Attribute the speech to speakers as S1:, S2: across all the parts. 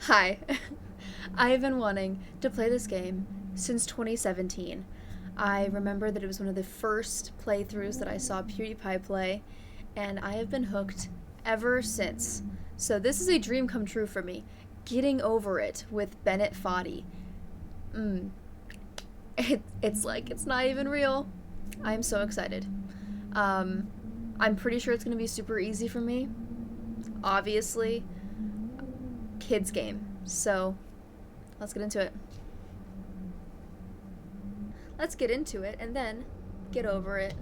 S1: Hi. I have been wanting to play this game since 2017. I remember that it was one of the first playthroughs that I saw PewDiePie play, and I have been hooked ever since. So this is a dream come true for me. Getting Over It with Bennett Foddy. It's like it's not even real. I'm so excited. I'm pretty sure it's going to be super easy for me. Obviously, kids game. So, let's get into it. Let's get into it and then get over it.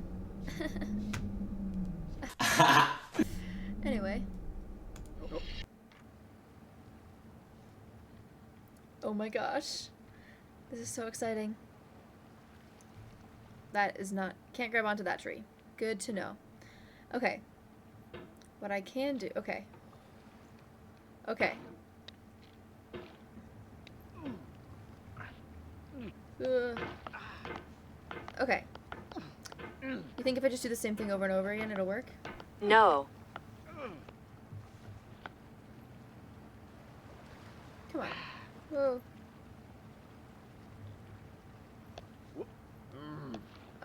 S1: Anyway. Oh my gosh. This is so exciting. That is not... Can't grab onto that tree. Good to know. Okay. What I can do... Okay. Okay. Okay. You think if I just do the same thing over and over again, it'll work?
S2: No.
S1: Come on. Whoa.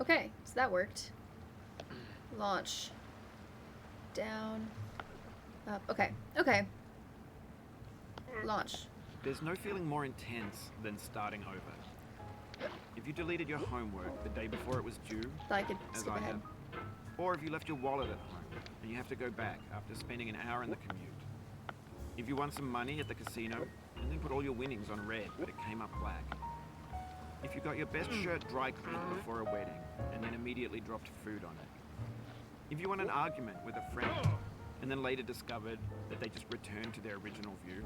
S1: Okay, so that worked. Launch. Down. Up. Okay. Okay. Launch.
S3: There's no feeling more intense than starting over. If you deleted your homework the day before it was due,
S1: Thought I could
S3: as
S1: skip
S3: I
S1: ahead.
S3: have, or if you left your wallet at home and you have to go back after spending an hour in the commute. If you won some money at the casino and then put all your winnings on red but it came up black. If you got your best shirt dry cleaned before a wedding and then immediately dropped food on it. If you won an argument with a friend and then later discovered that they just returned to their original view.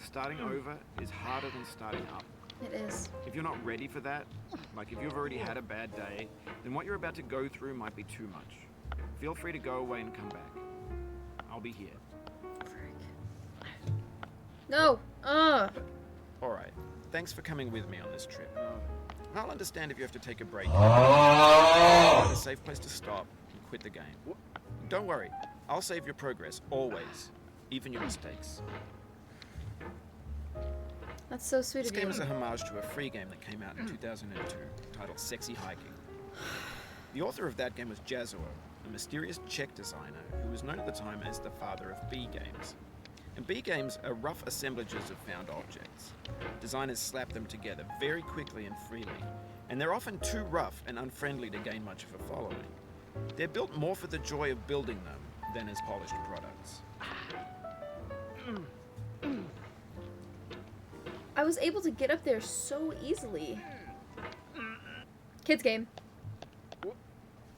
S3: Starting over is harder than starting up.
S1: It is.
S3: If you're not ready for that, like if you've already had a bad day, then what you're about to go through might be too much. Feel free to go away and come back. I'll be here.
S1: Frick. No!
S3: Alright, thanks for coming with me on this trip. I'll understand if you have to take a break. Find a safe place to stop and quit the game. Don't worry, I'll save your progress, always. Even your mistakes.
S1: That's so sweet
S3: This
S1: of you.
S3: game is a homage to a free game that came out in 2002, titled Sexy Hiking. The author of that game was Jazuo, a mysterious Czech designer who was known at the time as the father of B games. And B games are rough assemblages of found objects. Designers slap them together very quickly and freely, and they're often too rough and unfriendly to gain much of a following. They're built more for the joy of building them than as polished products.
S1: I was able to get up there so easily. Kids game.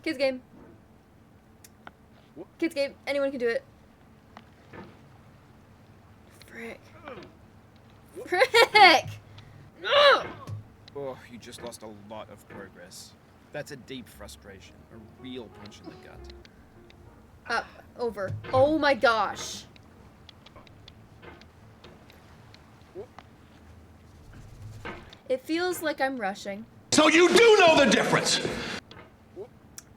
S1: Kids game. Kids game. Anyone can do it. Frick. Frick! No!
S3: Oh, you just lost a lot of progress. That's a deep frustration, a real punch in the gut.
S1: Up. Over. Oh my gosh. It feels like I'm rushing.
S4: So you do know the difference!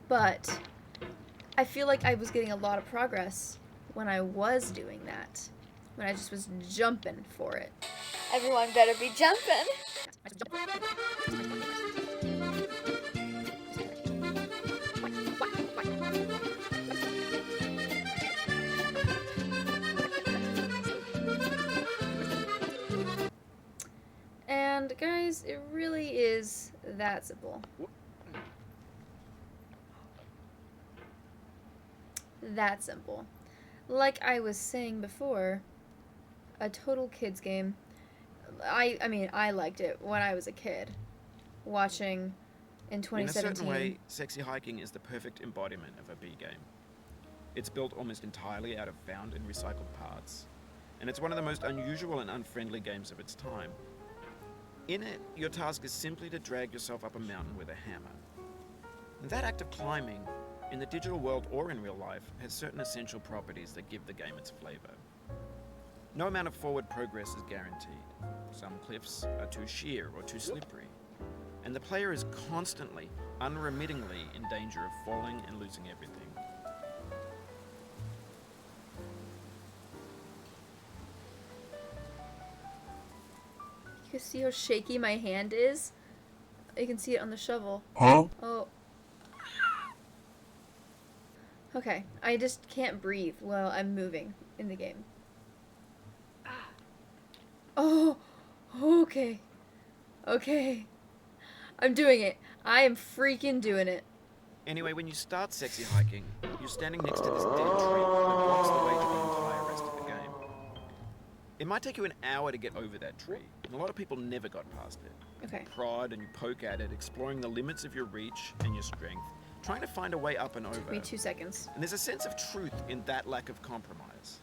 S1: But I feel like I was getting a lot of progress when I was doing that. When I just was jumping for it. Everyone better be jumping. And guys, it really is that simple. That simple. Like I was saying before, a total kids game. I mean, I liked it when I was a kid, watching in 2017.
S3: In a certain way, Sexy Hiking is the perfect embodiment of a B game. It's built almost entirely out of found and recycled parts, and it's one of the most unusual and unfriendly games of its time. In it, your task is simply to drag yourself up a mountain with a hammer. And that act of climbing, in the digital world or in real life, has certain essential properties that give the game its flavor. No amount of forward progress is guaranteed. Some cliffs are too sheer or too slippery, and the player is constantly, unremittingly in danger of falling and losing everything.
S1: can see how shaky my hand is? You can see it on the shovel.
S4: Huh?
S1: Oh. Okay, I just can't breathe while I'm moving in the game. Oh, okay. Okay. I'm doing it. I am freaking doing it.
S3: Anyway, when you start sexy hiking, you're standing next to this dead tree that blocks the way to the entire rest of the game. It might take you an hour to get over that tree, and a lot of people never got past it.
S1: Okay.
S3: You prod and you poke at it, exploring the limits of your reach and your strength, trying to find a way up and over.
S1: Took me 2 seconds.
S3: And there's a sense of truth in that lack of compromise.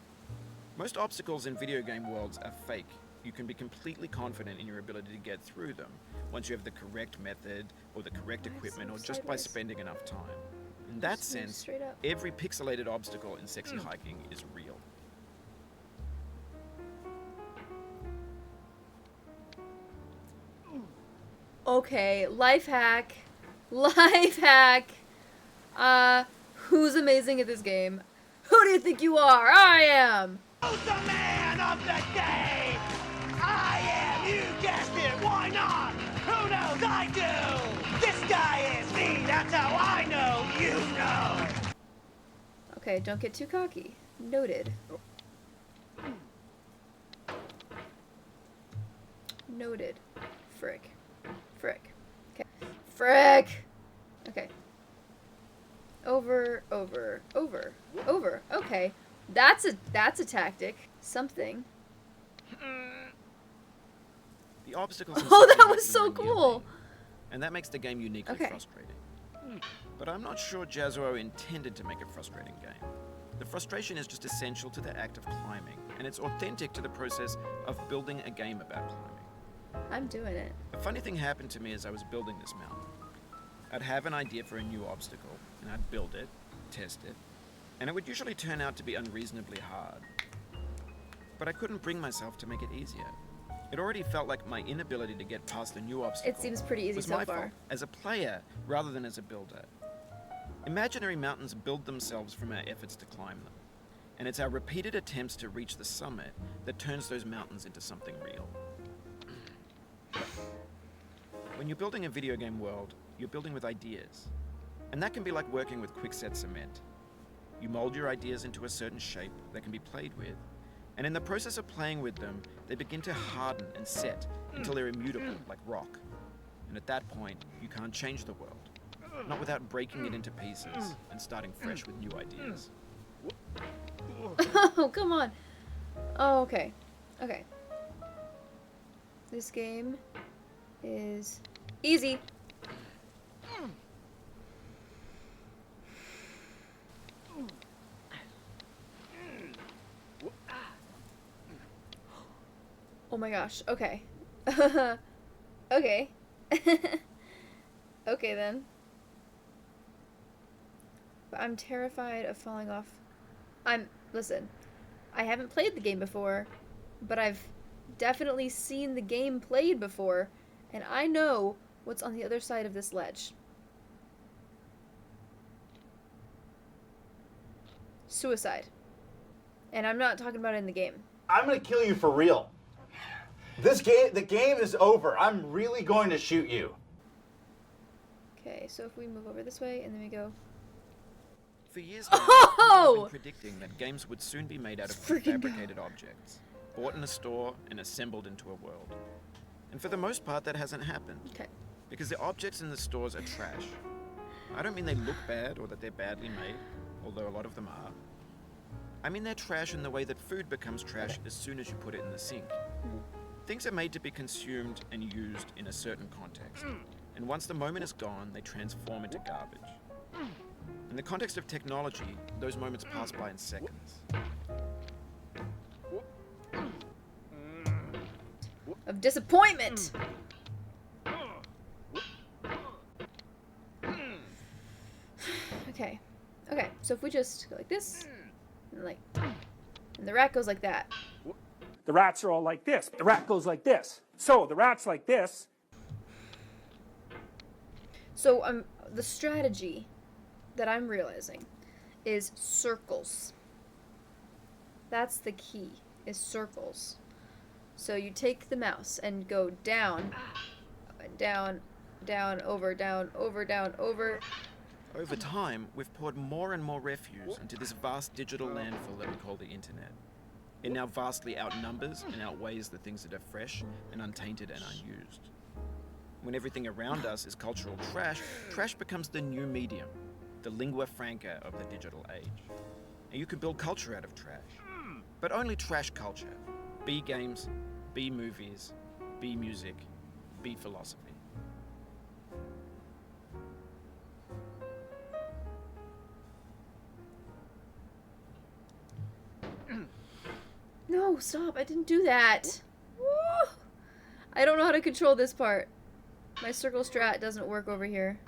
S3: Most obstacles in video game worlds are fake. You can be completely confident in your ability to get through them once you have the correct method or the correct equipment or just by spending enough time. In that
S1: Just move
S3: sense,
S1: straight up.
S3: every pixelated obstacle in sexy hiking is real.
S1: Okay, life hack. Life hack. Who's amazing at this game? Who do you think you are? I am.
S2: Who's the man of the day? I am, you guessed it, why not? Who knows, I do! This guy is me, that's how I know you know!
S1: Okay, don't get too cocky. Noted. Noted. Frick. Frick. Okay. Frick! Okay. Over. Okay. That's a tactic. Something.
S3: The obstacles in
S1: Oh,
S3: sexy
S1: that was
S3: hiking
S1: so
S3: are
S1: cool.
S3: unyielding, and that makes the game uniquely
S1: Okay.
S3: frustrating. But I'm not sure Jazuo intended to make a frustrating game. The frustration is just essential to the act of climbing, and it's authentic to the process of building a game about climbing.
S1: I'm doing it.
S3: A funny thing happened to me as I was building this mountain. I'd have an idea for a new obstacle, and I'd build it, test it, and it would usually turn out to be unreasonably hard. But I couldn't bring myself to make it easier. It already felt like my inability to get past a new obstacle
S1: It seems pretty easy
S3: was
S1: so
S3: my
S1: far.
S3: fault, as a player rather than as a builder. Imaginary mountains build themselves from our efforts to climb them, and it's our repeated attempts to reach the summit that turns those mountains into something real. When you're building a video game world, you're building with ideas, and that can be like working with quickset cement. You mold your ideas into a certain shape that can be played with, and in the process of playing with them, they begin to harden and set until they're immutable, like rock. And at that point, you can't change the world, not without breaking it into pieces and starting fresh with new ideas.
S1: Oh, come on. Oh, okay. Okay. This game is easy. Oh my gosh. Okay. Okay. Okay then. But I'm terrified of falling off. Listen, I haven't played the game before, but I've definitely seen the game played before, and I know what's on the other side of this ledge. Suicide. And I'm not talking about it in the game.
S5: I'm gonna kill you for real. The game is over. I'm really going to shoot you.
S1: Okay, so if we move over this way, and then we go...
S3: For years now, people have been predicting that games would soon be made out of
S1: Freaking
S3: prefabricated objects, bought in a store and assembled into a world. And for the most part, that hasn't happened,
S1: Okay.
S3: because the objects in the stores are trash. I don't mean they look bad or that they're badly made, although a lot of them are. I mean they're trash in the way that food becomes trash as soon as you put it in the sink. Things are made to be consumed and used in a certain context, and once the moment is gone, they transform into garbage. In the context of technology, those moments pass by in seconds.
S1: Of disappointment! Okay. Okay, so if we just go like this, and like... And the rat goes like that.
S6: The rats are all like this. The rat goes like this. So the rat's like this.
S1: So the strategy that I'm realizing is circles. That's the key, is circles. So you take the mouse and go down, down, down, over, down, over, down, over.
S3: Over time, we've poured more and more refuse into this vast digital landfill that we call the internet. It now vastly outnumbers and outweighs the things that are fresh and untainted and unused. When everything around us is cultural trash, trash becomes the new medium, the lingua franca of the digital age. And you can build culture out of trash, but only trash culture. B games, B movies, B music, B philosophy.
S1: No, stop. I didn't do that. Woo! I don't know how to control this part. My circle strat doesn't work over here.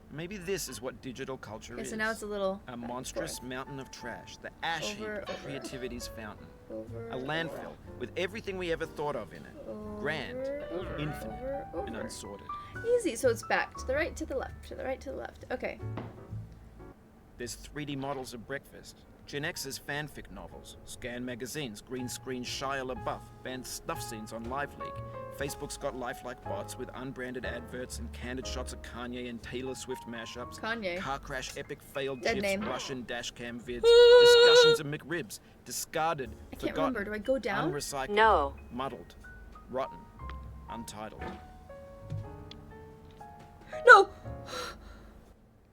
S3: Maybe this is what digital culture
S1: Okay,
S3: is.
S1: so now it's a little...
S3: A monstrous mountain of trash, the ash heap
S1: Over,
S3: of
S1: over.
S3: creativity's fountain.
S1: Over,
S3: A landfill with everything we ever thought of in it. Grand,
S1: over,
S3: infinite,
S1: over,
S3: and
S1: over.
S3: unsorted.
S1: Easy, so it's back. To the right, to the left, to the right, to the left. Okay.
S3: There's 3D models of breakfast, Gen X's fanfic novels, scan magazines, green screen Shia LaBeouf, banned snuff scenes on LiveLeak. Facebook's got lifelike bots with unbranded adverts and candid shots of Kanye and Taylor Swift mashups.
S1: Kanye.
S3: Car crash epic failed
S1: Dead
S3: chips,
S1: name.
S3: Russian dashcam vids, discussions of McRibs, discarded,
S1: I can't
S3: forgotten,
S1: remember. Do I go down?
S3: unrecycled,
S7: No.
S3: muddled, rotten, untitled.
S1: No!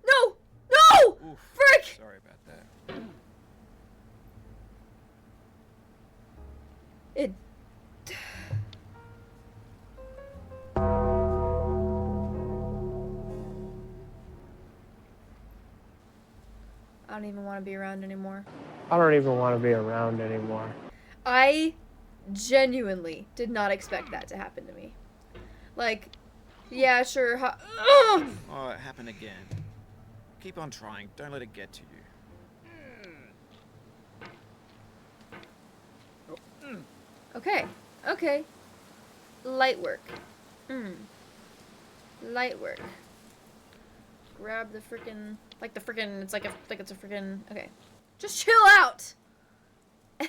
S1: No! No!
S3: Oof,
S1: Frick!
S3: sorry about that.
S1: It... I don't even want to be around anymore.
S8: I don't even want to be around anymore.
S1: I genuinely did not expect that to happen to me. Like, yeah, sure. Ugh!
S3: Oh, it happened again. Keep on trying. Don't let it get to you.
S1: Okay, okay. Light work. Light work. Grab the frickin', it's like it's a frickin', okay. Just chill out!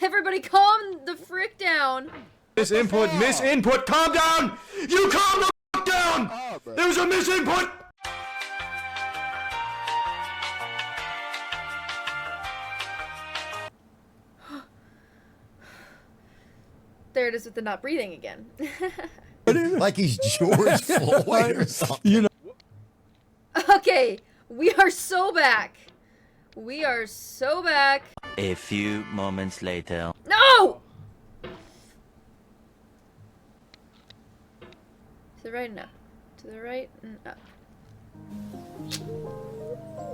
S1: Everybody calm the frick down.
S4: Misinput, misinput, calm down! You calm the f down! There's a misinput!
S1: There it is with the not breathing again.
S9: Like he's George Floyd or something.
S4: You know.
S1: Okay, we are so back. We are so back.
S10: A few moments later.
S1: No! To the right and up. To the right and up.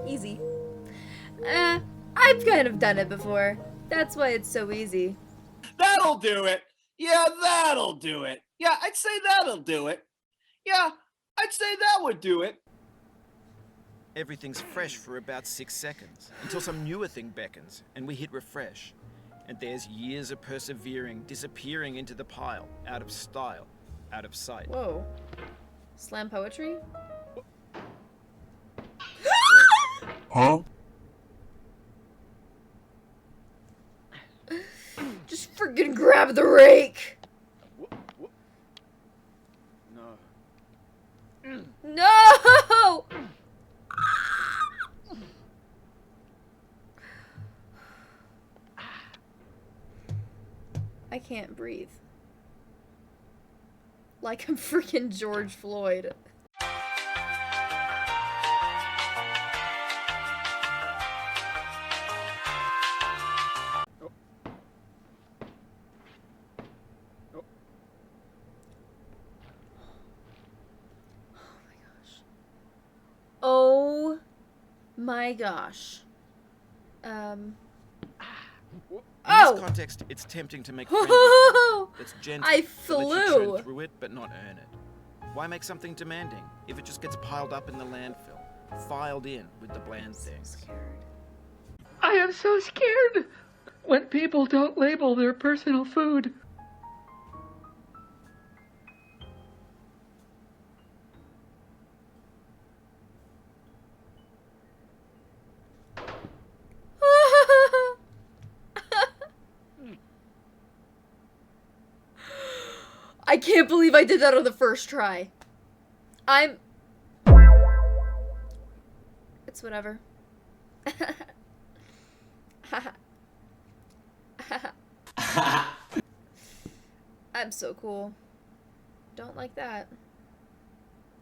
S1: Easy. I've kind of done it before. That's why it's so easy.
S2: That'll do it. Yeah, that'll do it. Yeah, I'd say that'll do it. Yeah, I'd say that would do it.
S3: Everything's fresh for about 6 seconds, until some newer thing beckons, and we hit refresh. And there's years of persevering, disappearing into the pile, out of style, out of sight.
S1: Whoa. Slam poetry?
S4: Huh?
S1: Just friggin' grab the rake!
S3: No.
S1: No! I can't breathe. Like I'm freaking George Floyd. Oh my gosh.
S3: In
S1: Oh!
S3: this context, it's tempting to make friends with that's gentle,
S1: I
S3: that lets you
S1: flew.
S3: churn through it but not earn it. Why make something demanding if it just gets piled up in the landfill, filed in with the bland things?
S8: I am so scared when people don't label their personal food.
S1: I can't believe I did that on the first try. It's whatever. I'm so cool. Don't like that.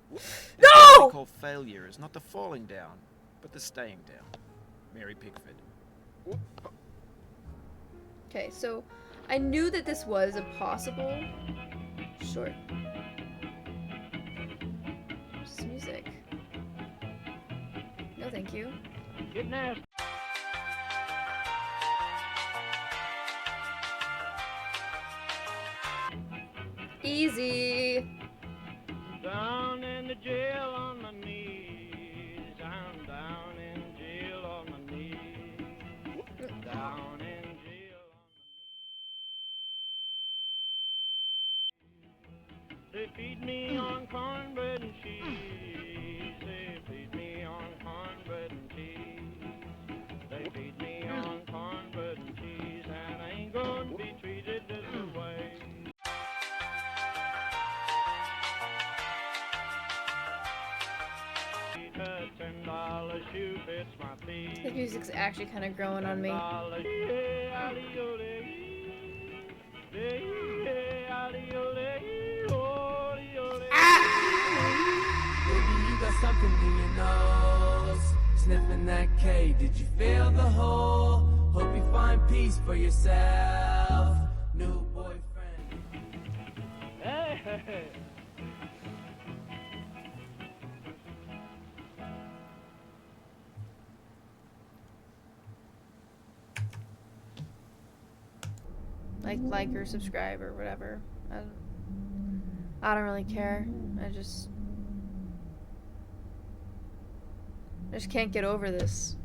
S3: What
S1: No!
S3: we call failure is not the falling down, but the staying down. Mary Pickford.
S1: Okay, so I knew that this was a possible short. This music. No, thank you.
S2: Get nasty.
S1: Easy.
S2: Down in the jail on my knees. I'm down in jail on my knees. Down in jail on my knees. They feed me on cornbread and cheese. They feed me on cornbread and cheese. They feed me on cornbread and cheese, and I ain't gonna be treated this way. $10 shoe fits my feet.
S1: The music's actually kind of growing on me.
S7: Baby, you got something in your nose. Sniffing that K, did you feel the hole? Hope you find peace for yourself. New boyfriend.
S2: Hey.
S1: Like or subscribe or whatever. I don't really care. I just can't get over this.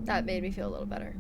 S1: That made me feel a little better.